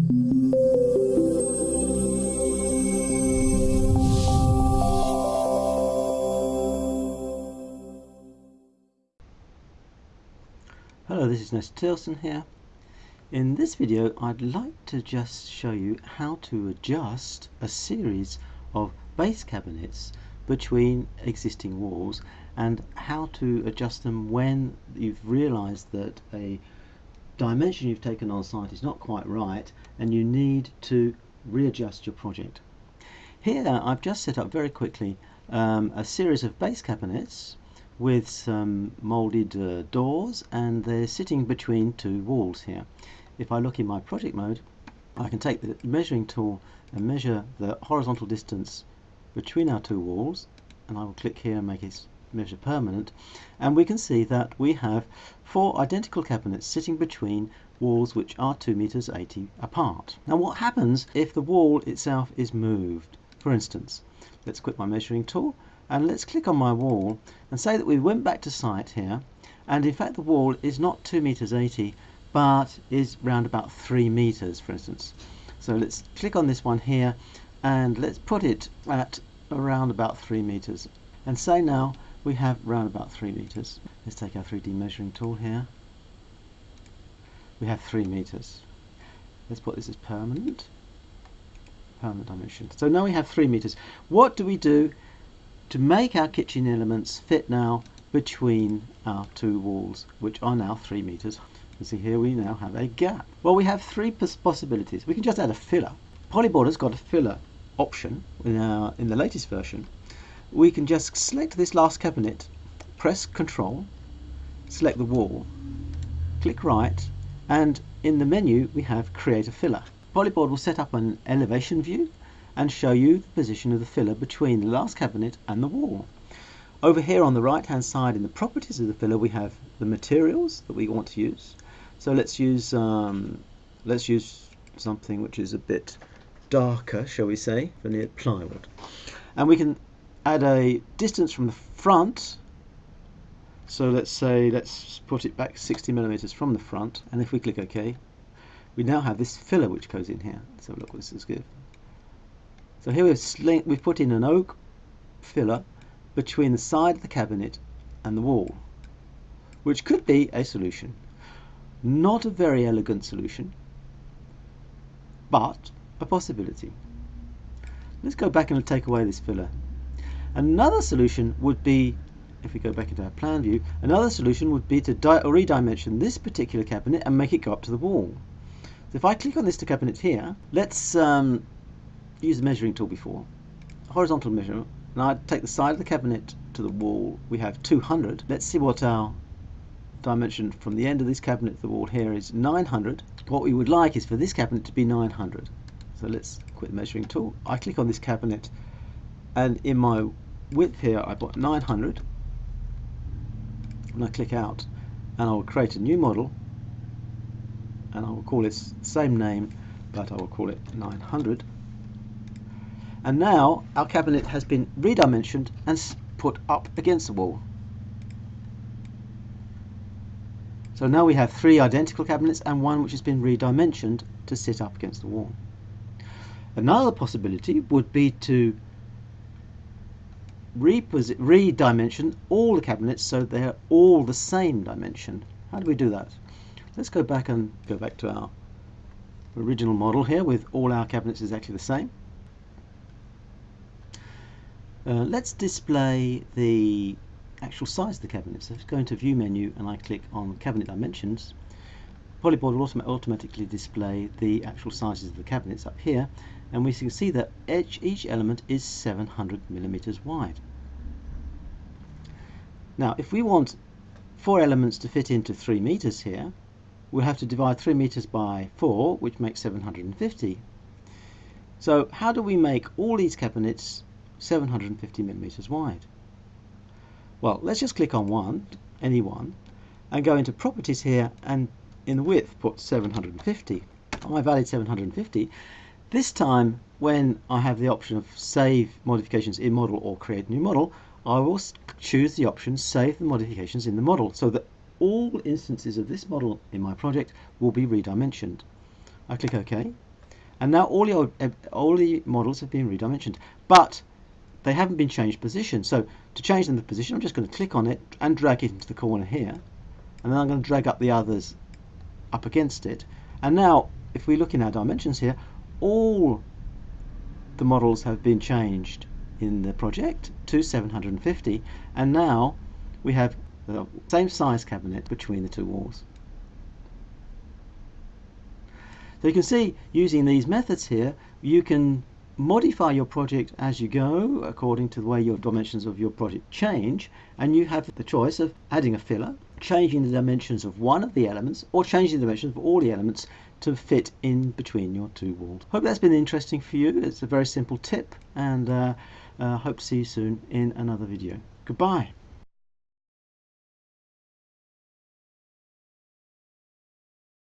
Hello, this is Nest Tilson here. In this video I'd like to just show you how to adjust a series of base cabinets between existing walls and how to adjust them when you've realized that a dimension you've taken on site is not quite right and you need to readjust your project. Here I've just set up very quickly a series of base cabinets with some molded doors, and they're sitting between two walls here. If I look in my project mode, I can take the measuring tool and measure the horizontal distance between our two walls, and I will click here and make it measure permanent, and we can see that we have 4 identical cabinets sitting between walls which are 2.80 meters apart. Now what happens if the wall itself is moved? For instance, let's quit my measuring tool and let's click on my wall and say that we went back to site here, and in fact the wall is not 2.80 meters but is round about 3 meters, for instance. So let's click on this one here and let's put it at around about 3 meters and say now we have round about 3 meters. Let's take our 3D measuring tool here. We have 3 meters. Let's put this as permanent dimension. So now we have 3 meters. What do we do to make our kitchen elements fit now between our two walls, which are now 3 meters? You see here we now have a gap. Well, we have 3 possibilities. We can just add a filler. Polyboard has got a filler option in the latest version. We can just select this last cabinet, press Control, select the wall, click right, and in the menu we have Create a Filler. Polyboard will set up an elevation view and show you the position of the filler between the last cabinet and the wall. Over here on the right hand side in the properties of the filler we have the materials that we want to use. So let's use something which is a bit darker, shall we say, veneered plywood. And we can add a distance from the front. So let's put it back 60 millimeters from the front, and if we click OK, we now have this filler which goes in here. So look what this is good. So here we've put in an oak filler between the side of the cabinet and the wall, which could be a solution. Not a very elegant solution, but a possibility. Let's go back and take away this filler. Another solution would be, if we go back into our plan view, another solution would be to redimension this particular cabinet and make it go up to the wall. So if I click on this cabinet here, let's use the measuring tool before, horizontal measurement, and I take the side of the cabinet to the wall. We have 200. Let's see what our dimension from the end of this cabinet to the wall here is 900. What we would like is for this cabinet to be 900. So let's quit the measuring tool. I click on this cabinet, and in my width here I put 900, and I click out, and I will create a new model, and I will call it the same name, but I will call it 900. And now our cabinet has been redimensioned and put up against the wall. So now we have 3 identical cabinets and one which has been redimensioned to sit up against the wall. Another possibility would be to redimension all the cabinets so they're all the same dimension. How do we do that? Let's go back to our original model here with all our cabinets exactly the same. Let's display the actual size of the cabinet. So let's go into View menu and I click on Cabinet Dimensions. Polyboard will automatically display the actual sizes of the cabinets up here, and we can see that each element is 700 millimeters wide. Now if we want 4 elements to fit into 3 meters here, we'll have to divide 3 meters by 4, which makes 750. So how do we make all these cabinets 750 millimeters wide? Well, let's just click on any one, and go into properties here, and in the width put 750. I valid 750. This time when I have the option of save modifications in model or create new model, I will choose the option save the modifications in the model, so that all instances of this model in my project will be redimensioned. I click OK, And now all the models have been redimensioned, but they haven't been changed position. So to change them to position, I'm just going to click on it and drag it into the corner here, and then I'm going to drag up the others up against it. And now if we look in our dimensions here, all the models have been changed in the project to 750, and now we have the same size cabinet between the two walls. So you can see, using these methods here, you can modify your project as you go according to the way your dimensions of your project change, and you have the choice of adding a filler, changing the dimensions of one of the elements, or changing the dimensions of all the elements to fit in between your two walls. Hope that's been interesting for you. It's a very simple tip, and hope to see you soon in another video. Goodbye.